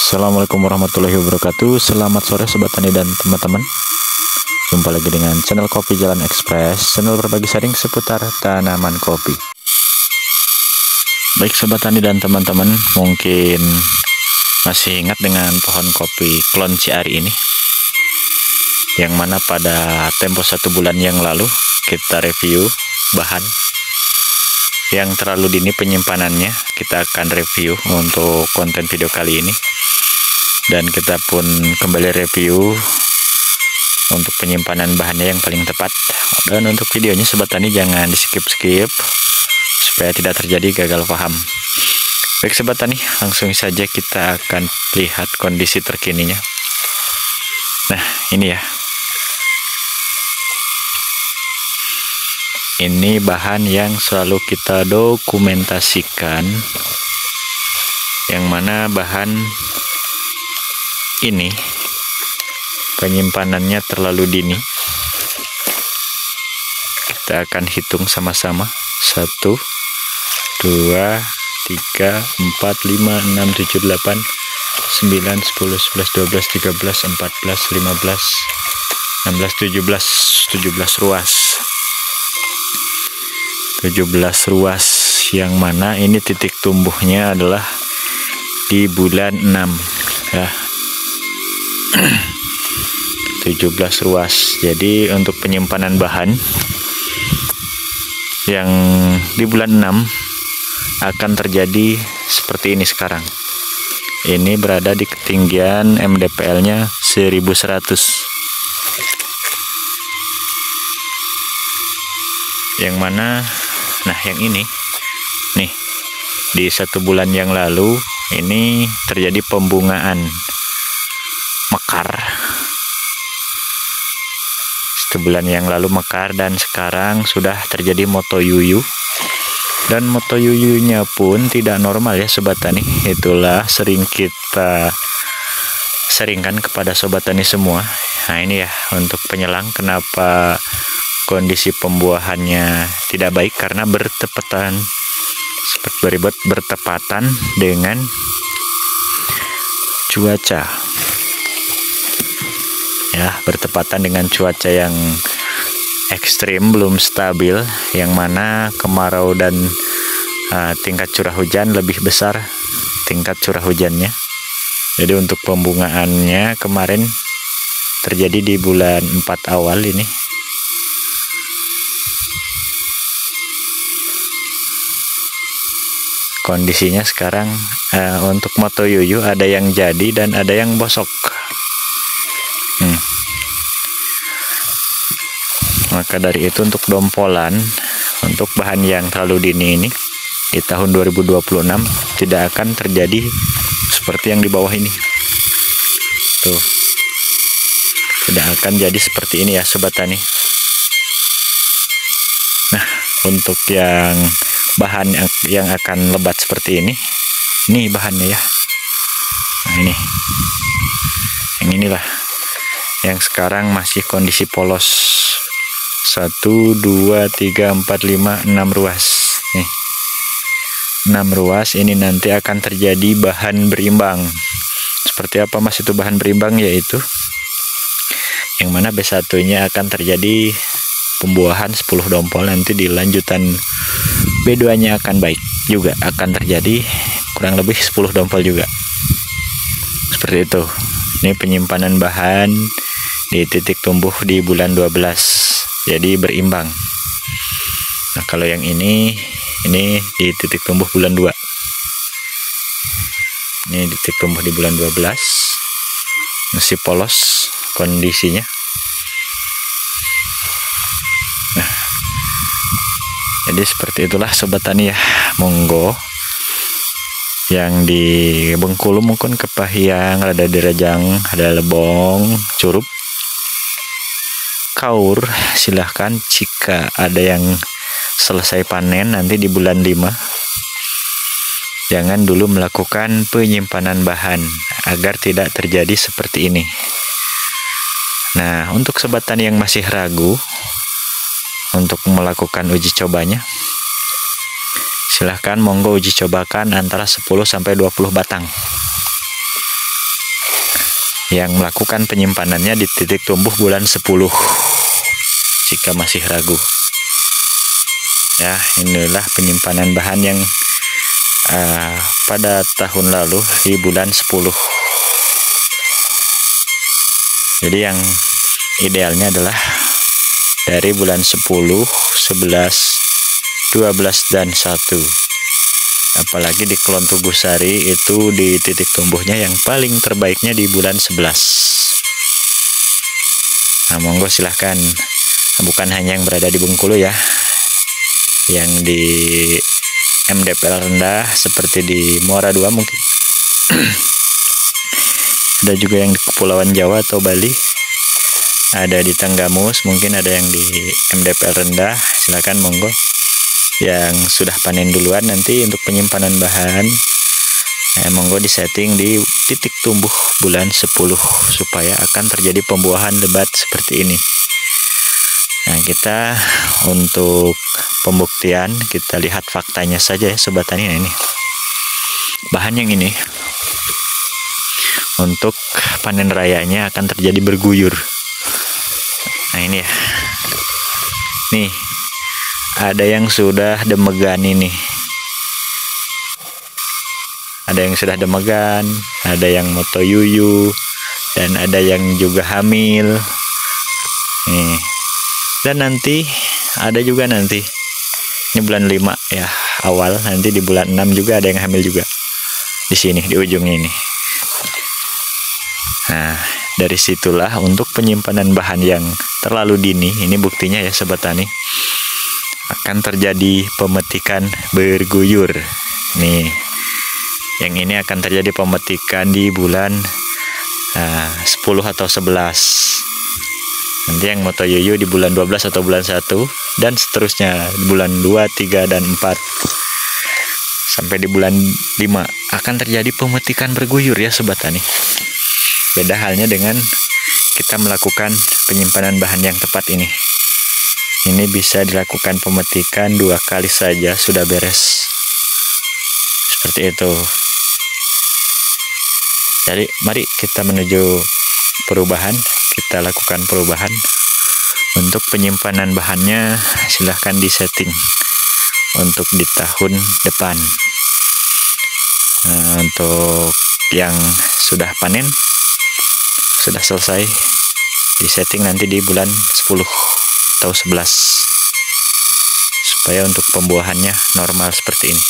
Assalamualaikum warahmatullahi wabarakatuh. Selamat sore sobat tani dan teman-teman. Jumpa lagi dengan channel Kopi Jalan Express, channel berbagi sharing seputar tanaman kopi. Baik sobat tani dan teman-teman, mungkin masih ingat dengan pohon kopi klon Ciari ini, yang mana pada tempo 1 bulan yang lalu kita review bahan yang terlalu dini penyimpanannya. Kita akan review untuk konten video kali ini, dan kita pun kembali review untuk penyimpanan bahannya yang paling tepat. Dan untuk videonya sobat tani jangan di skip-skip supaya tidak terjadi gagal paham. Baik sobat tani, langsung saja kita akan lihat kondisi terkininya. Nah ini ya, ini bahan yang selalu kita dokumentasikan, yang mana bahan ini penyimpanannya terlalu dini. Kita akan hitung sama-sama. 1, 2, 3, 4, 5, 6, 7, 8, 9, 10, 11, 12, 13, 14, 15, 16, 17 ruas. 17 ruas, yang mana ini titik tumbuhnya adalah di bulan 6 ya. 17 ruas. Jadi untuk penyimpanan bahan yang di bulan 6 akan terjadi seperti ini sekarang. Ini berada di ketinggian MDPL-nya 1100. Yang mana, nah yang ini nih, di 1 bulan yang lalu ini terjadi pembungaan mekar. 1 bulan yang lalu mekar, dan sekarang sudah terjadi motoyuyu. Dan motoyuyunya pun tidak normal ya sobat tani. Itulah sering kita seringkan kepada sobat tani semua. Nah ini ya, untuk penyelang kenapa kondisi pembuahannya tidak baik, karena bertepatan dengan cuaca ya, bertepatan dengan cuaca yang ekstrim, belum stabil, yang mana kemarau dan tingkat curah hujan lebih besar tingkat curah hujannya. Jadi untuk pembungaannya kemarin terjadi di bulan 4 awal ini. Kondisinya sekarang untuk motoyuyu ada yang jadi dan ada yang bosok. Maka dari itu untuk dompolan, untuk bahan yang terlalu dini ini di tahun 2026 tidak akan terjadi seperti yang di bawah ini. Tuh, tidak akan jadi seperti ini ya sobat tani. Nah untuk yang bahan yang akan lebat seperti ini bahannya ya. Nah ini, yang inilah yang sekarang masih kondisi polos. 1, 2, 3, 4, 5, 6 ruas nih. 6 ruas ini nanti akan terjadi bahan berimbang. Seperti apa mas itu bahan berimbang? Yaitu yang mana B1 nya akan terjadi pembuahan 10 dompol, nanti di lanjutan B2 nya akan baik juga, akan terjadi kurang lebih 10 dompol juga. Seperti itu. Ini penyimpanan bahan di titik tumbuh di bulan 12, jadi berimbang. Nah kalau yang ini di titik tumbuh bulan 2. Ini titik tumbuh di bulan 12, masih polos kondisinya. Nah jadi seperti itulah sobat tani ya. Monggo yang di Bengkulu mungkin Kepahyang, ada di Rejang, ada Lebong, Curup, Kaur, silahkan jika ada yang selesai panen nanti di bulan 5, jangan dulu melakukan penyimpanan bahan agar tidak terjadi seperti ini. Nah untuk sobat tani yang masih ragu untuk melakukan uji cobanya, silahkan monggo uji cobakan antara 10 sampai 20 batang. yang melakukan penyimpanannya di titik tumbuh bulan 10 jika masih ragu. Ya, inilah penyimpanan bahan yang pada tahun lalu di bulan 10. Jadi yang idealnya adalah dari bulan 10, 11, 12, dan 1. Apalagi di klon Tugusari itu di titik tumbuhnya yang paling terbaiknya di bulan 11. Nah, monggo silahkan. Bukan hanya yang berada di Bengkulu ya, yang di MDPL rendah seperti di Muara II mungkin. Ada juga yang di Kepulauan Jawa atau Bali. Ada di Tanggamus, mungkin ada yang di MDPL rendah. Silahkan monggo. Yang sudah panen duluan nanti untuk penyimpanan bahan, monggo disetting di titik tumbuh bulan 10 supaya akan terjadi pembuahan lebat seperti ini. Nah, kita untuk pembuktian kita lihat faktanya saja ya Sobat Tani. Nah, ini bahan yang ini untuk panen rayanya akan terjadi berguyur. Nah, ini ya, nih ada yang sudah demegan ini, ada yang sudah demegan, ada yang motoyuyu, dan ada yang juga hamil nih. Dan nanti ada juga nanti ini bulan 5 ya awal, nanti di bulan 6 juga ada yang hamil juga di sini di ujungnya ini. Nah, dari situlah untuk penyimpanan bahan yang terlalu dini, ini buktinya ya Sobat Tani, akan terjadi pemetikan berguyur. Nih, yang ini akan terjadi pemetikan di bulan 10 atau 11. Nanti yang motoyuyu di bulan 12 atau bulan 1, dan seterusnya di bulan 2, 3, dan 4 sampai di bulan 5 akan terjadi pemetikan berguyur ya Sobat Tani. Beda halnya dengan kita melakukan penyimpanan bahan yang tepat ini. Ini bisa dilakukan pemetikan 2 kali saja sudah beres. Seperti itu. Jadi mari kita menuju perubahan. Kita lakukan perubahan. Untuk penyimpanan bahannya silahkan disetting untuk di tahun depan. Nah, untuk yang sudah panen, sudah selesai, disetting nanti di bulan 10 atau 11 supaya untuk pembuahannya normal seperti ini.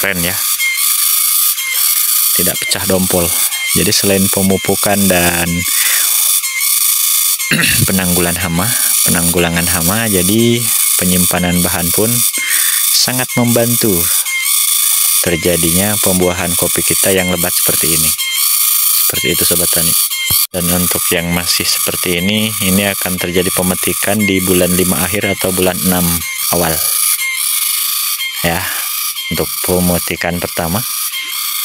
Keren ya, tidak pecah dompol. Jadi selain pemupukan dan penanggulangan hama, jadi penyimpanan bahan pun sangat membantu terjadinya pembuahan kopi kita yang lebat seperti ini. Seperti itu Sobat Tani. Dan untuk yang masih seperti ini akan terjadi pemetikan di bulan 5 akhir atau bulan 6 awal. Ya, untuk pemetikan pertama.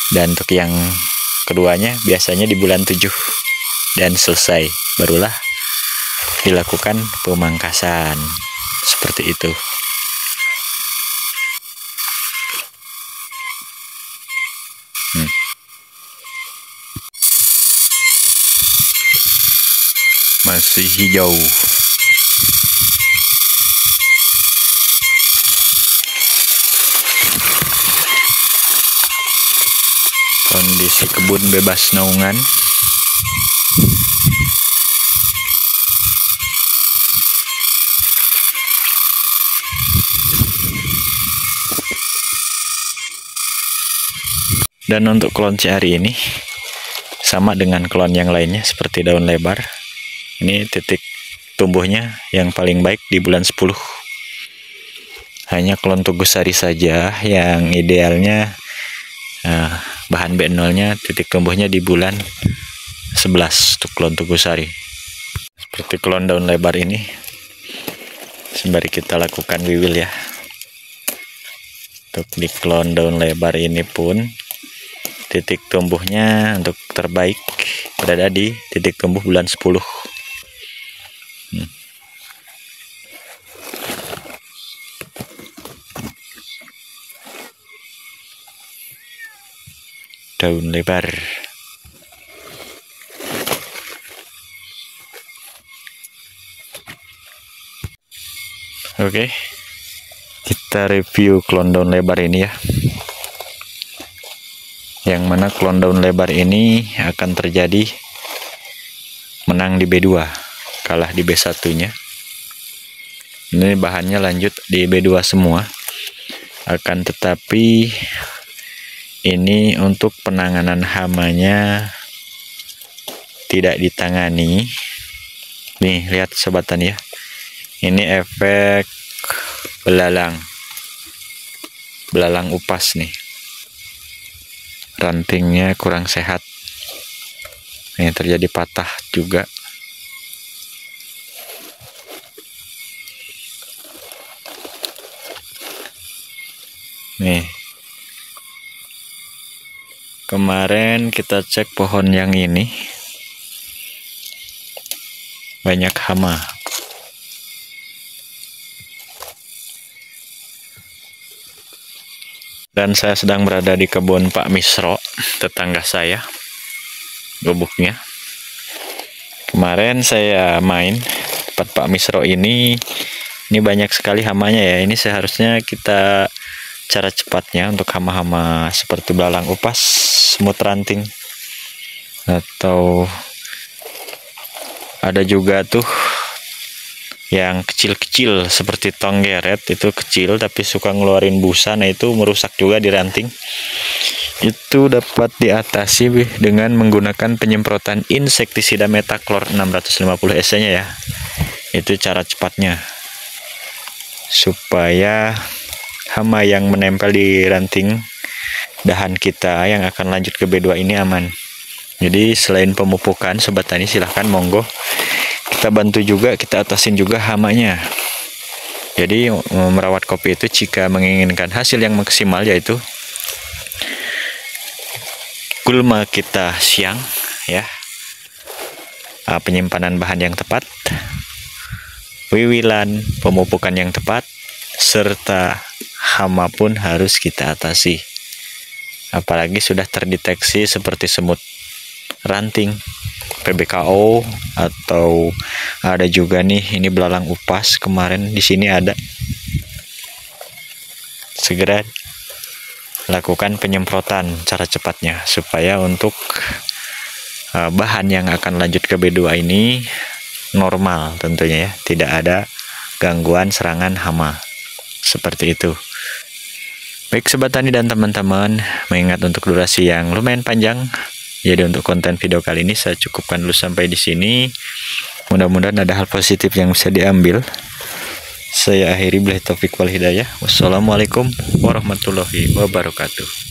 Dan untuk yang keduanya biasanya di bulan 7 dan selesai. Barulah dilakukan pemangkasan. Seperti itu. Masih hijau. Kondisi kebun bebas naungan. Dan untuk klon CRI ini sama dengan klon yang lainnya seperti daun lebar. Ini titik tumbuhnya yang paling baik di bulan 10. Hanya klon Tugusari saja yang idealnya bahan B0-nya titik tumbuhnya di bulan 11 untuk klon Tugusari. Seperti klon daun lebar ini. Sembari kita lakukan wiwil ya. Untuk di klon daun lebar ini pun titik tumbuhnya untuk terbaik berada di titik tumbuh bulan 10. Daun lebar. Oke, kita review clone daun lebar ini ya. Yang mana clone daun lebar ini akan terjadi menang di B2, kalah di B1-nya. Ini bahannya lanjut di B2 semua. Akan tetapi ini untuk penanganan hamanya tidak ditangani. Nih, lihat sobatan ya. Ini efek belalang upas nih. Rantingnya kurang sehat. Ini terjadi patah juga. Nih. Kemarin kita cek pohon yang ini. Banyak hama. Dan saya sedang berada di kebun Pak Misro, tetangga saya, gubuknya. Kemarin saya main tempat Pak Misro ini banyak sekali hamanya ya. Ini seharusnya kita cara cepatnya untuk hama-hama seperti belalang upas, semut ranting, atau ada juga tuh yang kecil-kecil seperti tonggeret, itu kecil tapi suka ngeluarin busa. Nah, itu merusak juga di ranting. Itu dapat diatasi dengan menggunakan penyemprotan insektisida metaklor 650 SC nya ya. Itu cara cepatnya, supaya hama yang menempel di ranting dahan kita yang akan lanjut ke B2 ini aman. Jadi selain pemupukan, sobat tani silahkan monggo kita bantu juga, kita atasin juga hamanya. Jadi merawat kopi itu jika menginginkan hasil yang maksimal, yaitu gulma kita siang ya, penyimpanan bahan yang tepat, wiwilan, pemupukan yang tepat, serta hama pun harus kita atasi. Apalagi sudah terdeteksi seperti semut ranting, PBKO, atau ada juga nih ini belalang upas. Kemarin di sini ada. Segera lakukan penyemprotan cara cepatnya supaya untuk bahan yang akan lanjut ke B2 ini normal tentunya ya, tidak ada gangguan serangan hama seperti itu. Baik sobat tani dan teman-teman, mengingat untuk durasi yang lumayan panjang, jadi untuk konten video kali ini saya cukupkan dulu sampai di sini. Mudah-mudahan ada hal positif yang bisa diambil. Saya akhiri, billahi taufik wal hidayah. Wassalamualaikum warahmatullahi wabarakatuh.